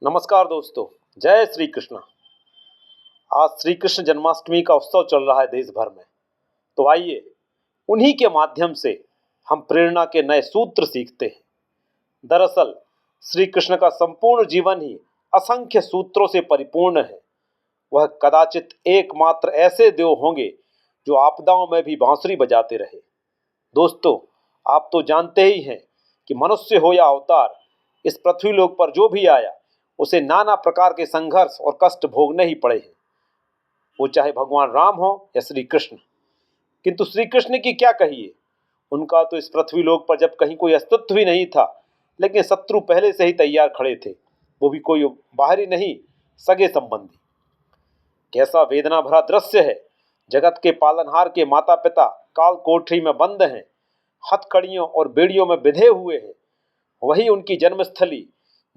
नमस्कार दोस्तों, जय श्री कृष्ण। आज श्री कृष्ण जन्माष्टमी का उत्सव चल रहा है देश भर में। तो आइए उन्हीं के माध्यम से हम प्रेरणा के नए सूत्र सीखते हैं। दरअसल श्री कृष्ण का संपूर्ण जीवन ही असंख्य सूत्रों से परिपूर्ण है। वह कदाचित एकमात्र ऐसे देव होंगे जो आपदाओं में भी बांसुरी बजाते रहे। दोस्तों, आप तो जानते ही हैं कि मनुष्य हो या अवतार, इस पृथ्वी लोक पर जो भी आया उसे नाना प्रकार के संघर्ष और कष्ट भोगने ही पड़े हैं, वो चाहे भगवान राम हो या श्री कृष्ण। किंतु श्री कृष्ण की क्या कहिए, उनका तो इस पृथ्वी लोक पर जब कहीं कोई अस्तित्व ही नहीं था, लेकिन शत्रु पहले से ही तैयार खड़े थे, वो भी कोई बाहरी नहीं, सगे संबंधी। कैसा वेदना भरा दृश्य है। जगत के पालनहार के माता पिता काल कोठरी में बंद हैं, हथकड़ियों और बेड़ियों में बिधे हुए हैं। वही उनकी जन्मस्थली,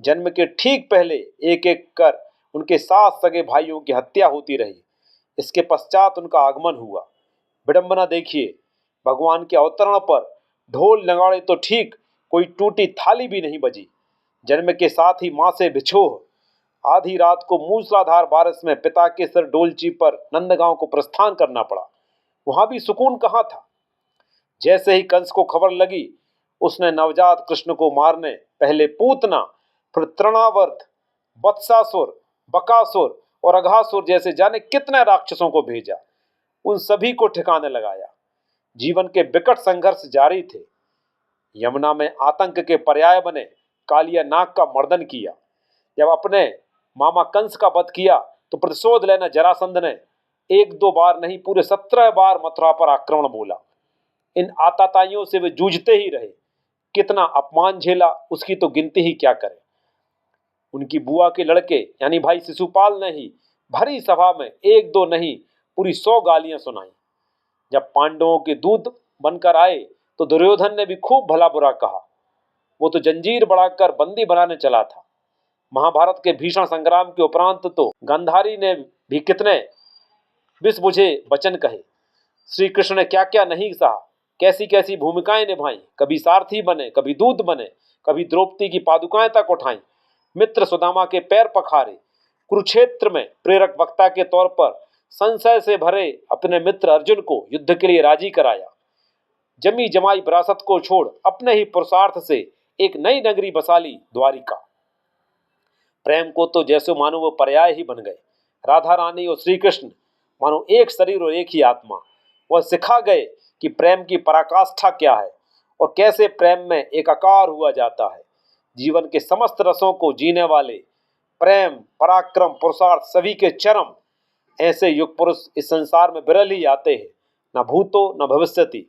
जन्म के ठीक पहले एक एक कर उनके 7 सगे भाइयों की हत्या होती रही। इसके पश्चात उनका आगमन हुआ। विडंबना देखिए, भगवान के अवतरण पर ढोल नगाड़े तो ठीक, कोई टूटी थाली भी नहीं बजी। जन्म के साथ ही मां से बिछोह, आधी रात को मूसलाधार बारिश में पिता के सिर डोलची पर नंदगांव को प्रस्थान करना पड़ा। वहां भी सुकून कहाँ था। जैसे ही कंस को खबर लगी, उसने नवजात कृष्ण को मारने पहले पूतना, फिर तृणावर्त, वत्सासुर, बकासुर और अघासुर जैसे जाने कितने राक्षसों को भेजा। उन सभी को ठिकाने लगाया। जीवन के विकट संघर्ष जारी थे। यमुना में आतंक के पर्याय बने कालिया नाग का मर्दन किया। जब अपने मामा कंस का वध किया तो प्रतिशोध लेना जरासंध ने 1-2 बार नहीं, पूरे 17 बार मथुरा पर आक्रमण बोला। इन आताताइयों से वे जूझते ही रहे। कितना अपमान झेला, उसकी तो गिनती ही क्या करें। उनकी बुआ के लड़के यानी भाई शिशुपाल ने ही भरी सभा में 1-2 नहीं, पूरी 100 गालियां सुनाई। जब पांडवों के दूत बनकर आए तो दुर्योधन ने भी खूब भला बुरा कहा। वो तो जंजीर बढ़ाकर बंदी बनाने चला था। महाभारत के भीषण संग्राम के उपरांत तो गांधारी ने भी कितने विष बुझे वचन कहे। श्री कृष्ण ने क्या क्या नहीं सहा, कैसी कैसी भूमिकाएं निभाई। कभी सारथी बने, कभी दूत बने, कभी द्रौपदी की पादुकाएं तक उठाई, मित्र सुदामा के पैर पखारे, कुरुक्षेत्र में प्रेरक वक्ता के तौर पर संशय से भरे अपने मित्र अर्जुन को युद्ध के लिए राजी कराया। जमी जमाई विरासत को छोड़ अपने ही पुरुषार्थ से एक नई नगरी बसा ली, द्वारिका। प्रेम को तो जैसे मानो वो पर्याय ही बन गए। राधा रानी और श्री कृष्ण मानो एक शरीर और एक ही आत्मा। वह सिखा गए कि प्रेम की पराकाष्ठा क्या है और कैसे प्रेम में एकाकार हुआ जाता है। जीवन के समस्त रसों को जीने वाले, प्रेम, पराक्रम, पुरुषार्थ सभी के चरम, ऐसे युग पुरुष इस संसार में विरल ही आते हैं, न भूतो न भविष्यति।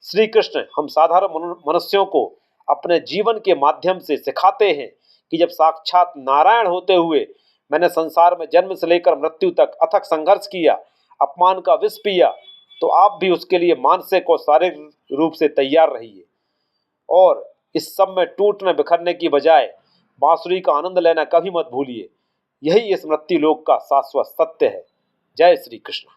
श्री कृष्ण हम साधारण मनुष्यों को अपने जीवन के माध्यम से सिखाते हैं कि जब साक्षात नारायण होते हुए मैंने संसार में जन्म से लेकर मृत्यु तक अथक संघर्ष किया, अपमान का विष पिया, तो आप भी उसके लिए मानसिक और शारीरिक रूप से तैयार रहिए। और इस सब में टूटने बिखरने की बजाय बांसुरी का आनंद लेना कभी मत भूलिए। यही इस मृत्यु लोक का शाश्वत सत्य है। जय श्री कृष्ण।